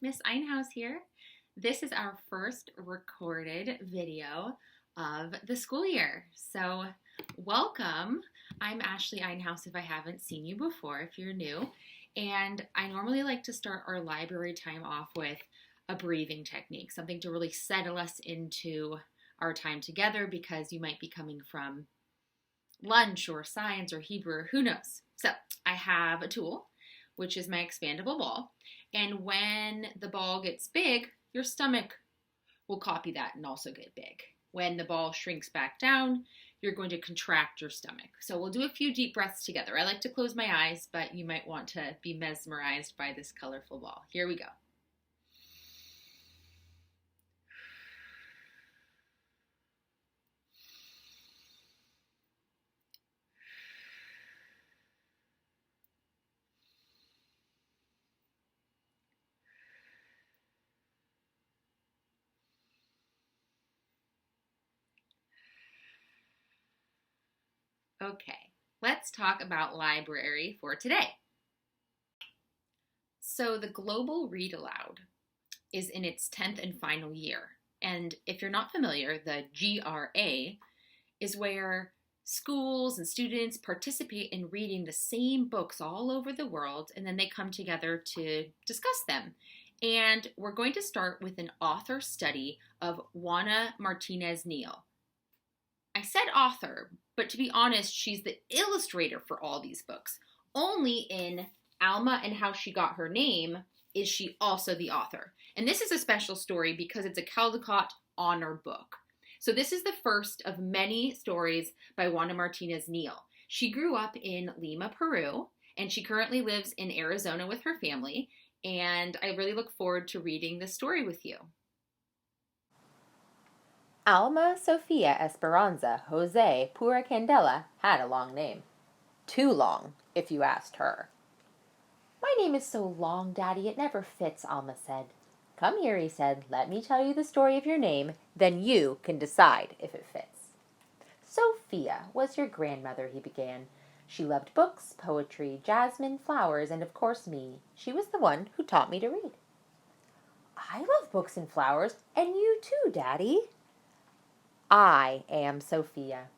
Miss Einhaus here. This is our first recorded video of the school year. So, welcome. I'm Ashley Einhaus if I haven't seen you before, if you're new. And I normally like to start our library time off with a breathing technique, something to really settle us into our time together because you might be coming from lunch or science or Hebrew or who knows. So, I have a tool, which is my expandable ball. And when the ball gets big, your stomach will copy that and also get big. When the ball shrinks back down, you're going to contract your stomach. So we'll do a few deep breaths together. I like to close my eyes, but you might want to be mesmerized by this colorful ball. Here we go. Okay, let's talk about library for today. So the Global Read Aloud is in its 10th and final year. And if you're not familiar, the GRA is where schools and students participate in reading the same books all over the world, and then they come together to discuss them. And we're going to start with an author study of Juana Martinez Neal. I said author, but to be honest, she's the illustrator for all these books. Only in Alma and How She Got Her Name is she also the author. And this is a special story because it's a Caldecott honor book. So this is the first of many stories by Juana Martinez Neal. She grew up in Lima, Peru, and she currently lives in Arizona with her family. And I really look forward to reading this story with you. Alma Sofia Esperanza Jose Pura Candela had a long name. Too long, if you asked her. My name is so long, Daddy, it never fits, Alma said. Come here, he said. Let me tell you the story of your name, then you can decide if it fits. Sophia was your grandmother, he began. She loved books, poetry, jasmine, flowers, and of course me. She was the one who taught me to read. I love books and flowers, and you too, Daddy. I am Sophia.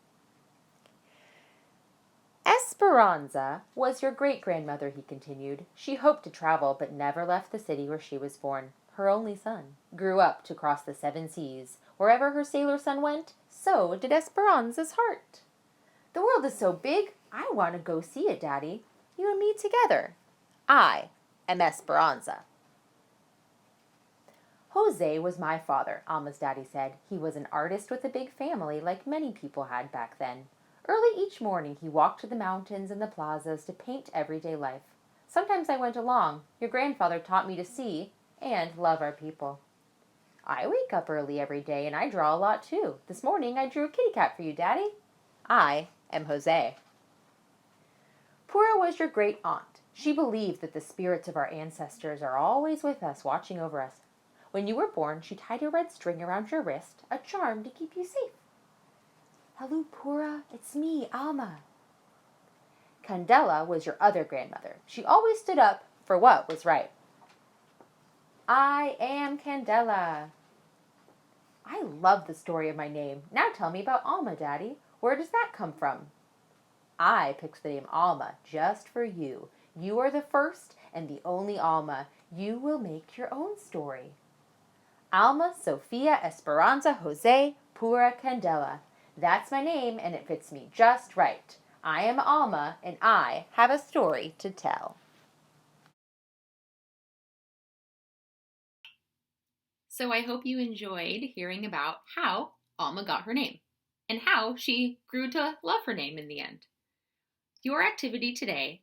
Esperanza was your great-grandmother, he continued. She hoped to travel, but never left the city where she was born. Her only son grew up to cross the 7 seas. Wherever her sailor son went, so did Esperanza's heart. The world is so big, I want to go see it, Daddy. You and me together. I am Esperanza. Jose was my father, Alma's daddy said. He was an artist with a big family, like many people had back then. Early each morning he walked to the mountains and the plazas to paint everyday life. Sometimes I went along. Your grandfather taught me to see and love our people. I wake up early every day and I draw a lot too. This morning I drew a kitty cat for you, Daddy. I am Jose. Pura was your great aunt. She believed that the spirits of our ancestors are always with us, watching over us. When you were born, she tied a red string around your wrist, a charm to keep you safe. Hello, Pura. It's me, Alma. Candela was your other grandmother. She always stood up for what was right. I am Candela. I love the story of my name. Now tell me about Alma, Daddy. Where does that come from? I picked the name Alma just for you. You are the first and the only Alma. You will make your own story. Alma Sofia Esperanza Jose Pura Candela. That's my name, and it fits me just right. I am Alma, and I have a story to tell. So I hope you enjoyed hearing about how Alma got her name and how she grew to love her name in the end. Your activity today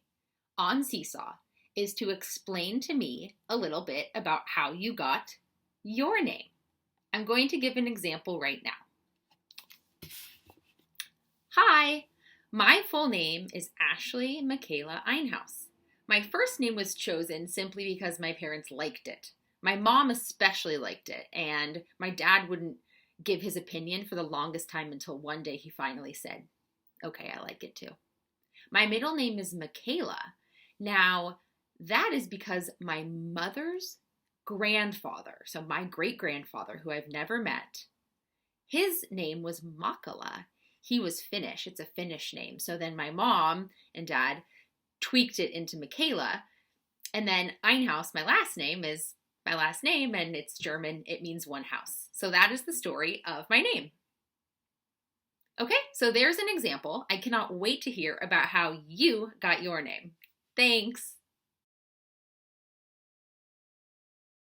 on Seesaw is to explain to me a little bit about how you got your name. I'm going to give an example right now. Hi, my full name is Ashley Michaela Einhaus. My first name was chosen simply because my parents liked it. My mom especially liked it, and my dad wouldn't give his opinion for the longest time until one day he finally said, okay, I like it too. My middle name is Michaela. Now, that is because my mother's grandfather, so my great grandfather, who I've never met, his name was Makala. He was Finnish. It's a Finnish name. So then my mom and dad tweaked it into Michaela. And then Einhaus, my last name, is my last name, and it's German. It means one house. So that is the story of my name. Okay, so there's an example. I cannot wait to hear about how you got your name. Thanks.